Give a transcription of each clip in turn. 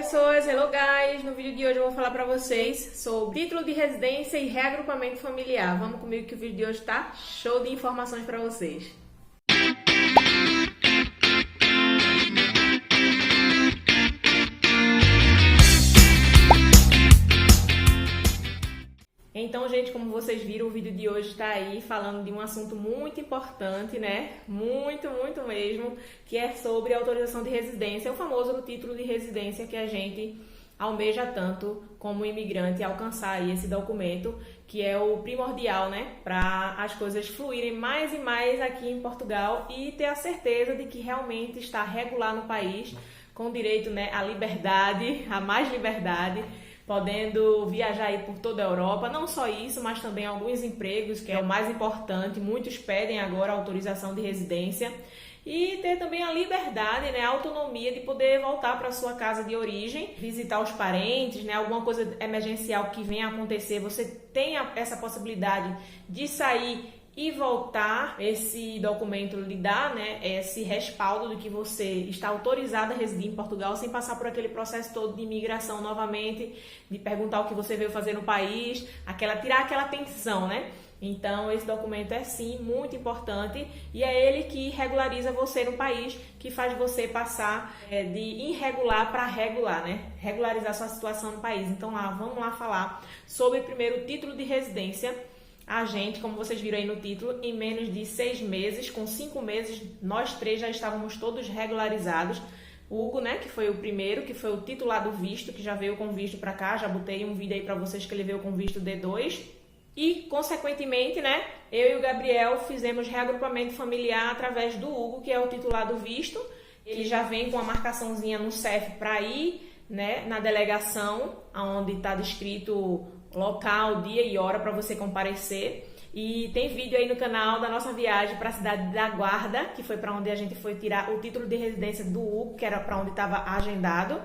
pessoas, hello guys! No vídeo de hoje eu vou falar pra vocês sobre título de residência e reagrupamento familiar. Vamos comigo que o vídeo de hoje tá show de informações pra vocês. Então, gente, como vocês viram, o vídeo de hoje está aí falando de um assunto muito importante, né? Muito mesmo, que é sobre a autorização de residência, o famoso título de residência que a gente almeja tanto como imigrante alcançar aí esse documento, que é o primordial, né? Para as coisas fluírem mais e mais aqui em Portugal e ter a certeza de que realmente está regular no país, com direito, né, à liberdade, a mais liberdade, podendo viajar aí por toda a Europa, não só isso, mas também alguns empregos, que é o mais importante, muitos pedem agora autorização de residência, e ter também a liberdade, né, a autonomia de poder voltar para sua casa de origem, visitar os parentes, né, alguma coisa emergencial que venha a acontecer, você tem essa possibilidade de sair e voltar. Esse documento lhe dá, né, esse respaldo de que você está autorizado a residir em Portugal sem passar por aquele processo todo de imigração novamente, de perguntar o que você veio fazer no país, tirar aquela tensão, né? Então, esse documento é sim muito importante e é ele que regulariza você no país, que faz você passar de irregular para regular, né? Regularizar sua situação no país. Então, vamos lá falar sobre primeiro o título de residência. A gente, como vocês viram aí no título, em menos de 6 meses, com 5 meses, nós três já estávamos todos regularizados. O Hugo, né, que foi o primeiro, que foi o titular do visto, que já veio com visto para cá, já botei um vídeo aí para vocês que ele veio com visto D2. E, consequentemente, né, eu e o Gabriel fizemos reagrupamento familiar através do Hugo, que é o titular do visto. Ele já vem com a marcaçãozinha no CEF para ir, né, na delegação, onde está descrito local, dia e hora para você comparecer. E tem vídeo aí no canal da nossa viagem para a cidade da Guarda, que foi para onde a gente foi tirar o título de residência do Hugo, que era para onde estava agendado.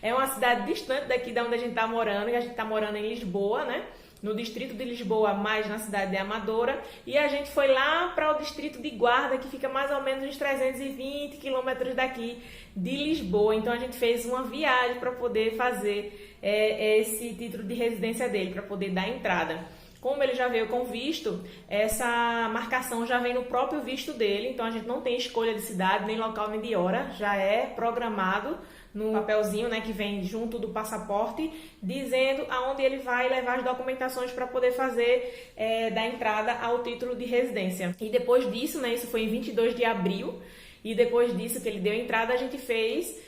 É uma cidade distante daqui da onde a gente está morando, e a gente está morando em Lisboa, né? No distrito de Lisboa, mais na cidade de Amadora, e a gente foi lá para o distrito de Guarda, que fica mais ou menos uns 320 quilômetros daqui de Lisboa. Então a gente fez uma viagem para poder fazer esse título de residência dele, para poder dar entrada. Como ele já veio com visto, essa marcação já vem no próprio visto dele, então a gente não tem escolha de cidade, nem local, nem de hora, já é programado no papelzinho, né, que vem junto do passaporte, dizendo aonde ele vai levar as documentações para poder fazer da entrada ao título de residência. E depois disso, né, isso foi em 22 de abril, e depois disso que ele deu entrada, a gente fez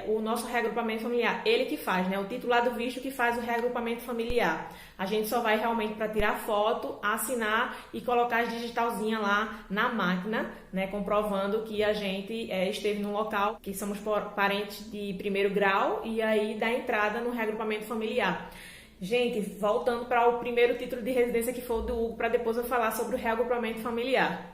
o nosso reagrupamento familiar. Ele que faz, né? O titular do visto que faz o reagrupamento familiar. A gente só vai realmente para tirar foto, assinar e colocar as digitalzinhas lá na máquina, né? Comprovando que a gente esteve no local, que somos parentes de primeiro grau, e aí dá entrada no reagrupamento familiar. Gente, voltando para o primeiro título de residência, que foi o do Hugo, para depois eu falar sobre o reagrupamento familiar.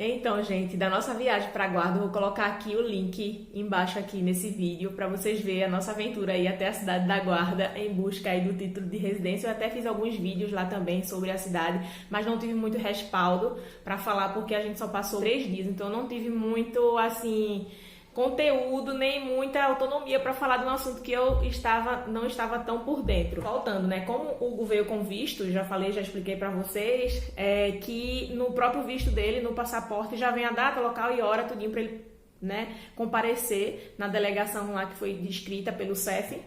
Então, gente, da nossa viagem para Guarda, eu vou colocar aqui o link embaixo aqui nesse vídeo para vocês verem a nossa aventura aí até a cidade da Guarda em busca aí do título de residência. Eu até fiz alguns vídeos lá também sobre a cidade, mas não tive muito respaldo para falar porque a gente só passou 3 dias, então eu não tive muito, assim, conteúdo, nem muita autonomia para falar de um assunto que eu não estava tão por dentro. Voltando, né, como o Hugo veio com visto, já expliquei para vocês, que no próprio visto dele, no passaporte, já vem a data, local e hora, tudinho para ele, né, comparecer na delegação lá que foi descrita pelo CEF,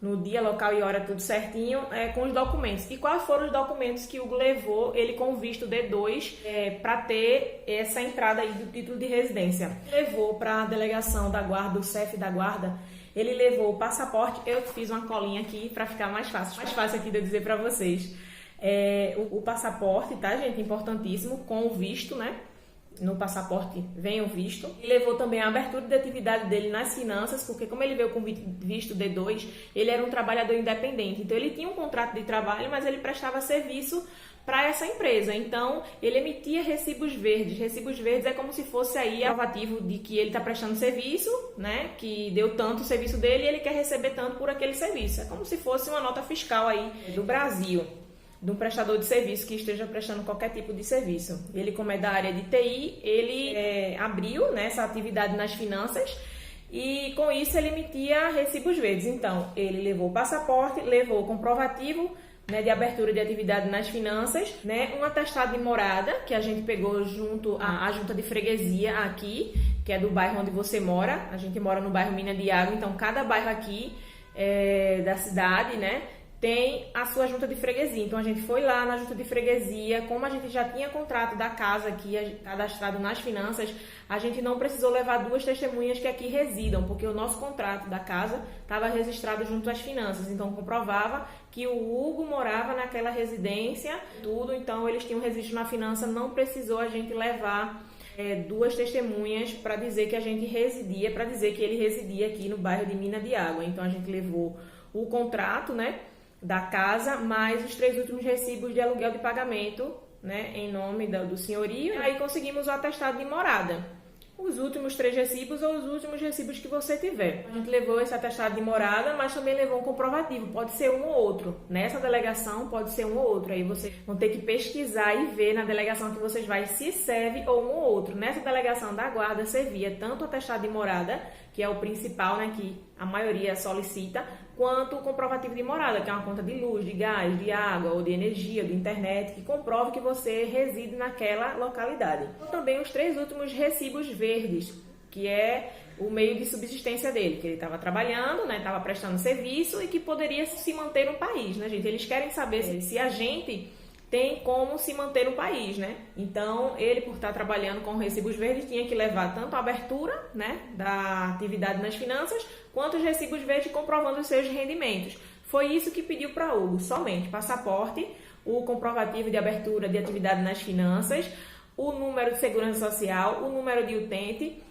no dia, local e hora, tudo certinho, com os documentos. E quais foram os documentos que o Hugo levou, ele com visto D2, para ter essa entrada aí do título de residência? Levou para a delegação da Guarda, o CEF da Guarda, ele levou o passaporte. Eu fiz uma colinha aqui para ficar mais fácil aqui de eu dizer para vocês. O passaporte, tá, gente? Importantíssimo, com o visto, né? No passaporte vem o visto. E levou também a abertura de atividade dele nas finanças, porque como ele veio com visto D2, ele era um trabalhador independente. Então ele tinha um contrato de trabalho, mas ele prestava serviço para essa empresa. Então ele emitia recibos verdes. Recibos verdes é como se fosse aí aprovativo de que ele está prestando serviço, né? Que deu tanto o serviço dele e ele quer receber tanto por aquele serviço. É como se fosse uma nota fiscal aí do Brasil, de um prestador de serviço que esteja prestando qualquer tipo de serviço. Ele, como é da área de TI, ele abriu, né, essa atividade nas finanças e com isso ele emitia recibos verdes. Então, ele levou o passaporte, levou o comprovativo, né, de abertura de atividade nas finanças, né, um atestado de morada que a gente pegou junto à junta de freguesia aqui, que é do bairro onde você mora. A gente mora no bairro Mina de Água, então cada bairro aqui da cidade, né, tem a sua junta de freguesia. Então a gente foi lá na junta de freguesia, como a gente já tinha contrato da casa aqui cadastrado nas finanças, a gente não precisou levar duas testemunhas que aqui residam, porque o nosso contrato da casa estava registrado junto às finanças, então comprovava que o Hugo morava naquela residência, tudo, então eles tinham registro na finança, não precisou a gente levar duas testemunhas para dizer que a gente residia, para dizer que ele residia aqui no bairro de Mina de Água. Então a gente levou o contrato, né, da casa, mais os 3 últimos recibos de aluguel de pagamento, né, em nome do senhorio, e aí conseguimos o atestado de morada. Os últimos 3 recibos ou os últimos recibos que você tiver. A gente levou esse atestado de morada, mas também levou um comprovativo. Pode ser um ou outro. Nessa delegação pode ser um ou outro. Aí vocês vão ter que pesquisar e ver na delegação que vocês vai se serve ou um ou outro. Nessa delegação da guarda servia tanto o atestado de morada, que é o principal, né, que a maioria solicita, quanto o comprovativo de morada, que é uma conta de luz, de gás, de água ou de energia, de internet, que comprove que você reside naquela localidade. Também os 3 últimos recibos verdes, que é o meio de subsistência dele, que ele estava trabalhando, né, estava prestando serviço e que poderia se manter no país, né, gente? Eles querem saber se a gente tem como se manter no país, né? Então, ele, por estar trabalhando com recibos verdes, tinha que levar tanto a abertura, né, da atividade nas finanças, quanto os recibos verdes comprovando os seus rendimentos. Foi isso que pediu para Hugo, somente passaporte, o comprovativo de abertura de atividade nas finanças, o número de segurança social, o número de utente,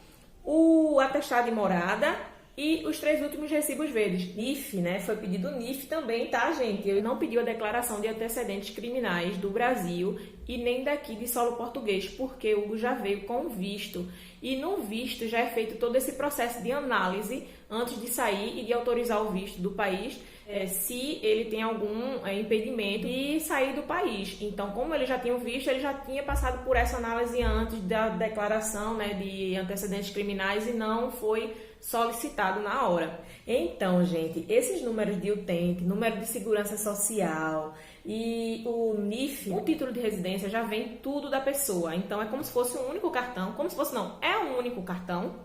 o atestado de morada e os 3 últimos recibos verdes. NIF, né? Foi pedido NIF também, tá, gente? Eu não pedi a declaração de antecedentes criminais do Brasil e nem daqui de solo português, porque o Hugo já veio com visto. E no visto já é feito todo esse processo de análise antes de sair e de autorizar o visto do país, se ele tem algum impedimento de sair do país. Então, como ele já tinha o visto, ele já tinha passado por essa análise antes da declaração, né, de antecedentes criminais e não foi solicitado na hora. Então, gente, esses números de utente, número de segurança social e o NIF, o título de residência, já vem tudo da pessoa. Então, é como se fosse um único cartão, como se fosse não, é um único cartão,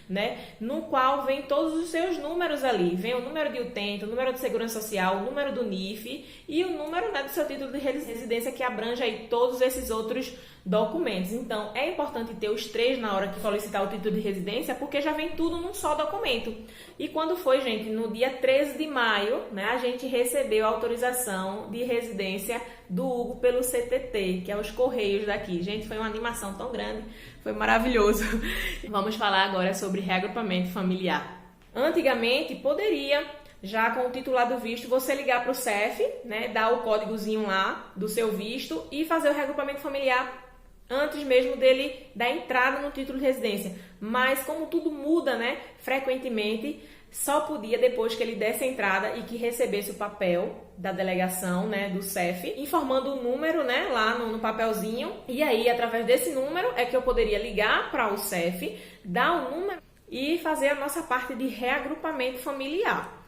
né, no qual vem todos os seus números ali. Vem o número de utente, o número de segurança social, o número do NIF e o número, né, do seu título de residência, que abrange aí todos esses outros documentos. Então, é importante ter os 3 na hora que solicitar o título de residência, porque já vem tudo num só documento. E quando foi, gente, no dia 13 de maio, né, a gente recebeu a autorização de residência do Hugo pelo CTT, que é os Correios daqui. Gente, foi uma animação tão grande, foi maravilhoso. Vamos falar agora sobre reagrupamento familiar. Antigamente, poderia, já com o titular do visto, você ligar para o CEF, né, dar o códigozinho lá do seu visto e fazer o reagrupamento familiar antes mesmo dele dar entrada no título de residência. Mas como tudo muda, né, frequentemente, só podia depois que ele desse a entrada e que recebesse o papel da delegação, né, do CEF, informando o número, né, lá no papelzinho. E aí, através desse número, é que eu poderia ligar para o CEF, dar o número e fazer a nossa parte de reagrupamento familiar.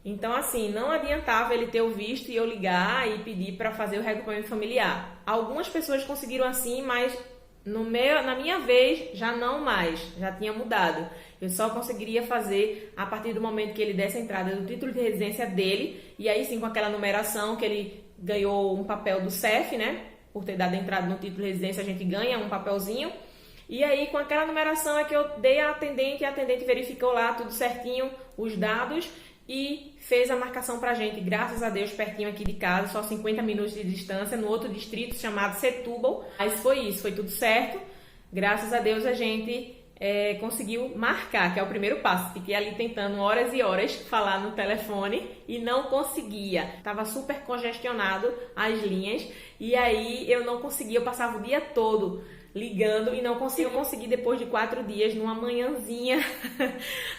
Então, assim, não adiantava ele ter o visto e eu ligar e pedir para fazer o reagrupamento familiar. Algumas pessoas conseguiram assim, mas na minha vez já não mais, já tinha mudado. Eu só conseguiria fazer a partir do momento que ele desse a entrada do título de residência dele, e aí sim com aquela numeração que ele ganhou um papel do CEF, né? Por ter dado a entrada no título de residência, a gente ganha um papelzinho. E aí, com aquela numeração é que eu dei a atendente, e a atendente verificou lá tudo certinho, os dados, e fez a marcação pra gente, graças a Deus, pertinho aqui de casa, só 50 minutos de distância, no outro distrito chamado Setúbal. Mas foi isso, foi tudo certo. Graças a Deus a gente conseguiu marcar, que é o primeiro passo. Fiquei ali tentando horas e horas falar no telefone e não conseguia. Tava super congestionado as linhas e aí eu não conseguia, eu passava o dia todo ligando e não consegui. Eu consegui depois de 4 dias, numa manhãzinha,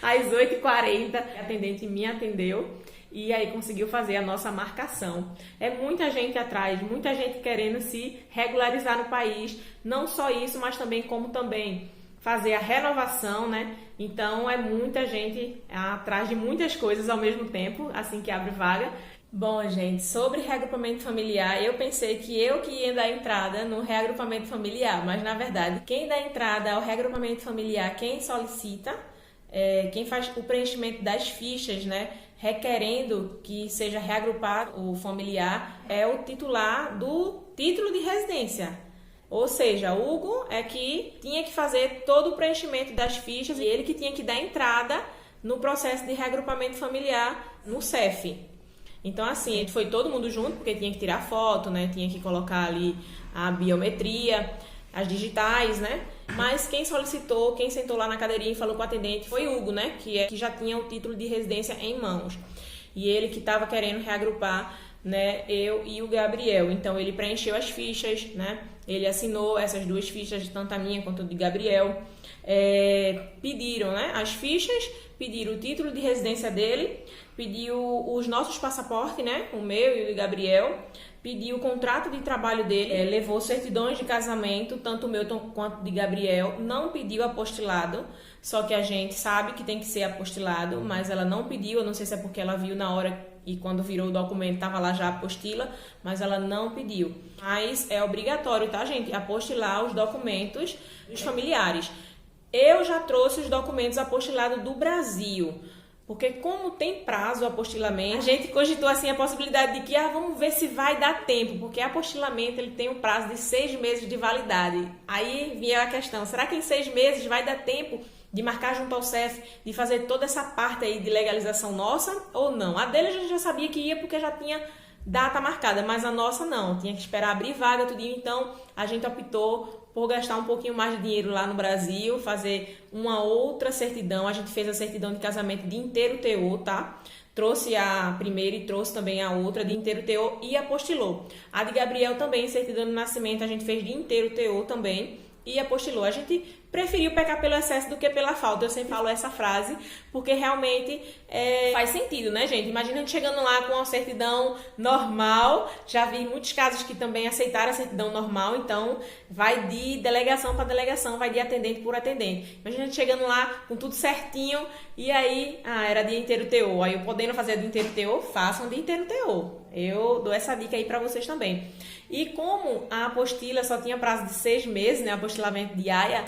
às 8h40, a atendente me atendeu e aí conseguiu fazer a nossa marcação. É muita gente atrás, muita gente querendo se regularizar no país, não só isso, mas também como também fazer a renovação, né? Então é muita gente atrás de muitas coisas ao mesmo tempo, assim que abre vaga. Bom, gente, sobre reagrupamento familiar, eu pensei que ia dar entrada no reagrupamento familiar, mas na verdade, quem dá entrada ao reagrupamento familiar, quem solicita, quem faz o preenchimento das fichas, né, requerendo que seja reagrupado o familiar, é o titular do título de residência. Ou seja, Hugo é que tinha que fazer todo o preenchimento das fichas e ele que tinha que dar entrada no processo de reagrupamento familiar no CEF. Então, assim, foi todo mundo junto, porque tinha que tirar foto, né? Tinha que colocar ali a biometria, as digitais, né? Mas quem solicitou, quem sentou lá na cadeirinha e falou com o atendente foi Hugo, né? Que já tinha o título de residência em mãos. E ele que estava querendo reagrupar, né? Eu e o Gabriel. Então, ele preencheu as fichas, né? Ele assinou essas 2 fichas, tanto a minha quanto a de Gabriel. Pediram, né? As fichas, pediram o título de residência dele, pediu os nossos passaportes, né? O meu e o de Gabriel, pediu o contrato de trabalho dele, levou certidões de casamento, tanto o meu quanto o de Gabriel, não pediu apostilado, só que a gente sabe que tem que ser apostilado, mas ela não pediu, eu não sei se é porque ela viu na hora e quando virou o documento estava lá já a apostila, mas ela não pediu. Mas é obrigatório, tá, gente? Apostilar os documentos dos familiares. Eu já trouxe os documentos apostilados do Brasil, porque como tem prazo o apostilamento, a gente cogitou assim a possibilidade de que vamos ver se vai dar tempo, porque o apostilamento ele tem um prazo de 6 meses de validade. Aí vinha a questão, será que em 6 meses vai dar tempo de marcar junto ao CEF, de fazer toda essa parte aí de legalização nossa ou não? A dele a gente já sabia que ia porque já tinha data marcada, mas a nossa não, tinha que esperar abrir vaga, tudinho. Então a gente optou por gastar um pouquinho mais de dinheiro lá no Brasil, fazer uma outra certidão. A gente fez a certidão de casamento de inteiro teor, tá? Trouxe a primeira e trouxe também a outra de inteiro teor e apostilou. A de Gabriel também, certidão de nascimento, a gente fez de inteiro teor também e apostilou. A gente preferiu pecar pelo excesso do que pela falta. Eu sempre falo essa frase, porque realmente faz sentido, né, gente? Imagina a gente chegando lá com uma certidão normal. Já vi muitos casos que também aceitaram a certidão normal, então vai de delegação para delegação, vai de atendente por atendente. Imagina a gente chegando lá com tudo certinho e aí, era de inteiro teor. Aí eu podendo fazer de inteiro teor, façam de inteiro teor. Eu dou essa dica aí para vocês também. E como a apostila só tinha prazo de 6 meses, né, apostilamento de AIA,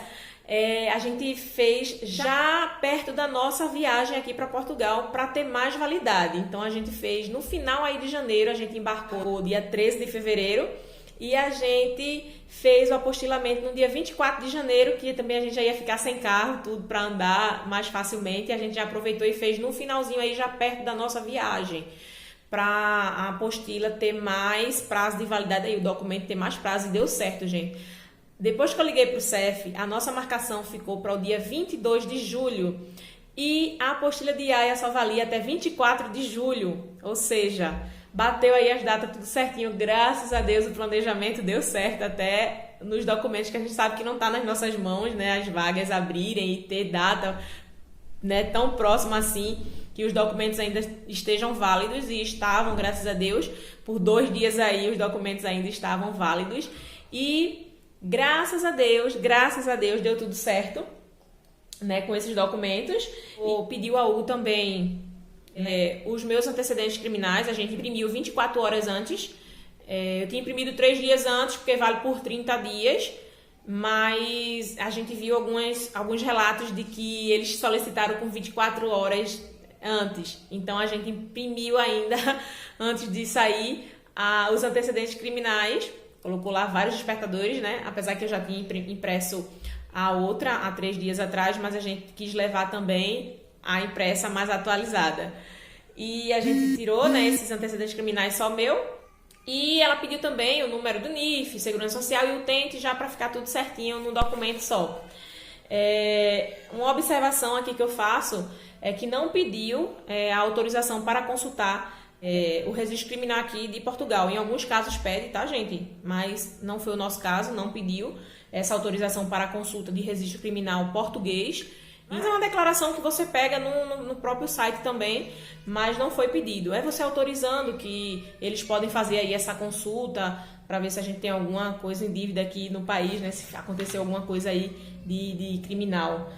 a gente fez já perto da nossa viagem aqui para Portugal para ter mais validade. Então a gente fez no final aí de janeiro, a gente embarcou dia 13 de fevereiro e a gente fez o apostilamento no dia 24 de janeiro, que também a gente já ia ficar sem carro, tudo para andar mais facilmente, e a gente já aproveitou e fez no finalzinho aí já perto da nossa viagem, para a apostila ter mais prazo de validade aí, o documento ter mais prazo, e deu certo, gente. Depois que eu liguei para o CEF, a nossa marcação ficou para o dia 22 de julho e a apostila de AIA só valia até 24 de julho, ou seja, bateu aí as datas tudo certinho, graças a Deus o planejamento deu certo até nos documentos que a gente sabe que não está nas nossas mãos, né, as vagas abrirem e ter data, né, tão próxima assim, que os documentos ainda estejam válidos, e estavam, graças a Deus, por 2 dias aí os documentos ainda estavam válidos e graças a Deus deu tudo certo, né, com esses documentos. Pediu a U também os meus antecedentes criminais, a gente imprimiu 24 horas antes. Eu tinha imprimido 3 dias antes, porque vale por 30 dias, mas a gente viu alguns relatos de que eles solicitaram com 24 horas antes. Então a gente imprimiu ainda, antes de sair, os antecedentes criminais. Colocou lá vários despertadores, né? Apesar que eu já tinha impresso a outra há 3 dias atrás, mas a gente quis levar também a impressa mais atualizada. E a gente tirou, né, esses antecedentes criminais só meu. E ela pediu também o número do NIF, Segurança Social e o utente, já para ficar tudo certinho num documento só. Uma observação aqui que eu faço é que não pediu a autorização para consultar o registro criminal aqui de Portugal. Em alguns casos pede, tá, gente? Mas não foi o nosso caso, não pediu essa autorização para a consulta de registro criminal português. Mas é uma declaração que você pega no próprio site também, mas não foi pedido. É você autorizando que eles podem fazer aí essa consulta para ver se a gente tem alguma coisa em dívida aqui no país, né? Se aconteceu alguma coisa aí de criminal.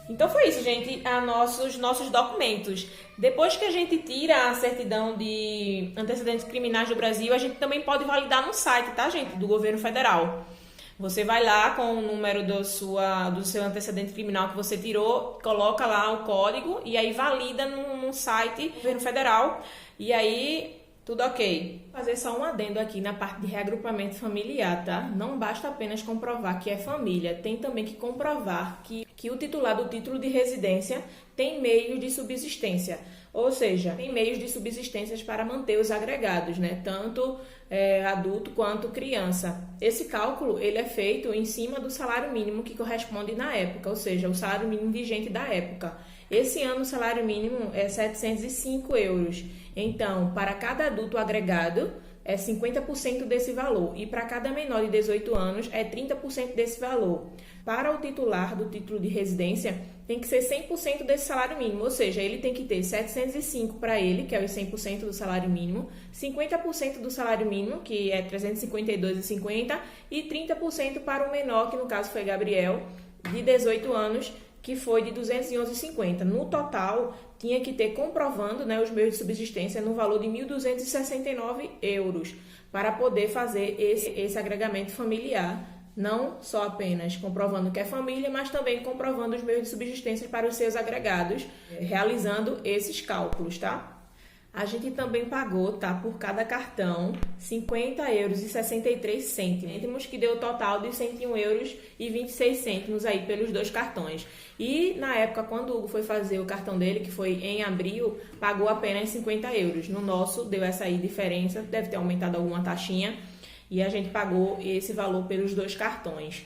Então foi isso, gente, nossos documentos. Depois que a gente tira a certidão de antecedentes criminais do Brasil, a gente também pode validar no site, tá, gente? Do governo federal. Você vai lá com o número do seu antecedente criminal que você tirou, coloca lá o código e aí valida no site do governo federal e aí tudo ok. Vou fazer só um adendo aqui na parte de reagrupamento familiar, tá? Não basta apenas comprovar que é família, tem também que comprovar que o titular do título de residência tem meios de subsistência. Ou seja, tem meios de subsistência para manter os agregados, né? Tanto adulto quanto criança. Esse cálculo ele é feito em cima do salário mínimo que corresponde na época, ou seja, o salário mínimo vigente da época. Esse ano o salário mínimo é 705 euros. Então, para cada adulto agregado, é 50% desse valor. E para cada menor de 18 anos, é 30% desse valor. Para o titular do título de residência, tem que ser 100% desse salário mínimo. Ou seja, ele tem que ter 705 para ele, que é os 100% do salário mínimo, 50% do salário mínimo, que é 352,50, e 30% para o menor, que no caso foi Gabriel, de 18 anos, que foi de 211,50. No total, tinha que ter comprovando, né, os meios de subsistência no valor de 1.269 euros para poder fazer esse agregamento familiar. Não só apenas comprovando que é família, mas também comprovando os meios de subsistência para os seus agregados, realizando esses cálculos, tá? A gente também pagou, tá, por cada cartão, 50 euros e 63 cêntimos, que deu o total de 101 euros e 26 cêntimos aí pelos dois cartões. E na época, quando o Hugo foi fazer o cartão dele, que foi em abril, pagou apenas 50 euros. No nosso, deu essa aí diferença, deve ter aumentado alguma taxinha, e a gente pagou esse valor pelos dois cartões.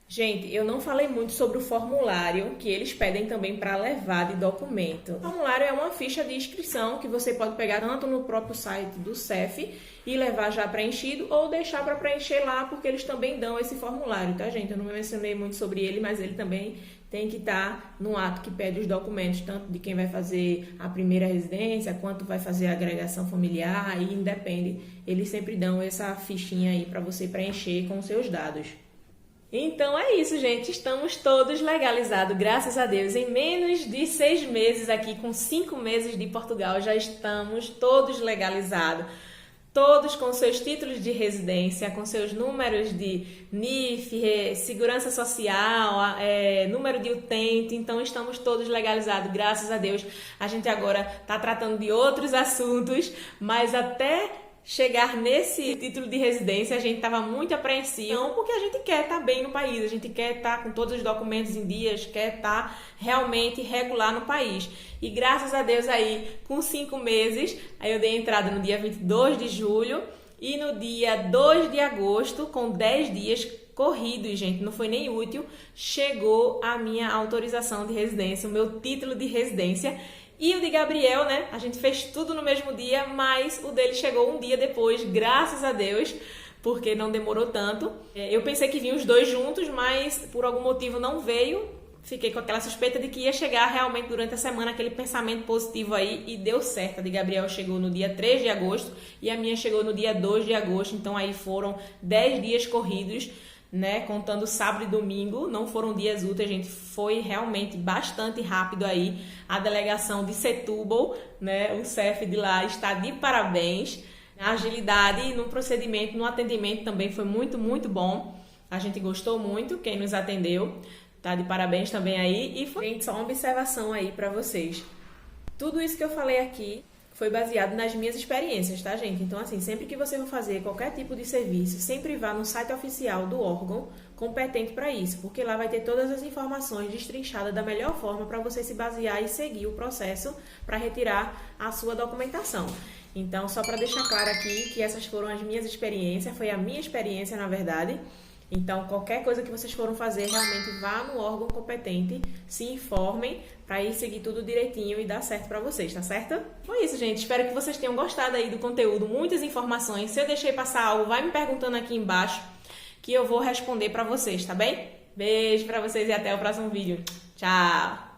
Gente, eu não falei muito sobre o formulário que eles pedem também para levar de documento. O formulário é uma ficha de inscrição que você pode pegar tanto no próprio site do CEF e levar já preenchido ou deixar para preencher lá, porque eles também dão esse formulário, tá, gente? Eu não mencionei muito sobre ele, mas ele também tem que estar no ato que pede os documentos, tanto de quem vai fazer a primeira residência, quanto vai fazer a agregação familiar, e independe. Eles sempre dão essa fichinha aí para você preencher com os seus dados. Então é isso, gente. Estamos todos legalizados, graças a Deus. Em menos de 6 meses aqui, com 5 meses de Portugal, já estamos todos legalizados. Todos com seus títulos de residência, com seus números de NIF, segurança social, número de utente. Então estamos todos legalizados, graças a Deus. A gente agora está tratando de outros assuntos, mas até chegar nesse título de residência, a gente estava muito apreensivo, porque a gente quer estar bem no país, a gente quer estar com todos os documentos em dias, quer estar realmente regular no país. E graças a Deus aí, com 5 meses, aí eu dei entrada no dia 22 de julho e no dia 2 de agosto, com 10 dias corridos, gente, não foi nem útil, chegou a minha autorização de residência, o meu título de residência. E o de Gabriel, né? A gente fez tudo no mesmo dia, mas o dele chegou um dia depois, graças a Deus, porque não demorou tanto. Eu pensei que vinham os dois juntos, mas por algum motivo não veio. Fiquei com aquela suspeita de que ia chegar realmente durante a semana, aquele pensamento positivo aí, e deu certo. A de Gabriel chegou no dia 3 de agosto e a minha chegou no dia 2 de agosto, então aí foram 10 dias corridos, né, contando sábado e domingo, não foram dias úteis, gente, foi realmente bastante rápido aí. A delegação de Setúbal, né, o CEF de lá está de parabéns. A agilidade no procedimento, no atendimento também foi muito, muito bom. A gente gostou muito, quem nos atendeu, tá de parabéns também aí. E foi, gente, só uma observação aí para vocês. Tudo isso que eu falei aqui foi baseado nas minhas experiências, tá, gente? Então, assim, sempre que você for fazer qualquer tipo de serviço, sempre vá no site oficial do órgão competente para isso, porque lá vai ter todas as informações destrinchadas da melhor forma para você se basear e seguir o processo para retirar a sua documentação. Então, só para deixar claro aqui que essas foram as minhas experiências, foi a minha experiência, na verdade. Então, qualquer coisa que vocês foram fazer, realmente vá no órgão competente, se informem para ir seguir tudo direitinho e dar certo para vocês, tá certo? Foi isso, gente. Espero que vocês tenham gostado aí do conteúdo, muitas informações. Se eu deixei passar algo, vai me perguntando aqui embaixo que eu vou responder para vocês, tá bem? Beijo para vocês e até o próximo vídeo. Tchau!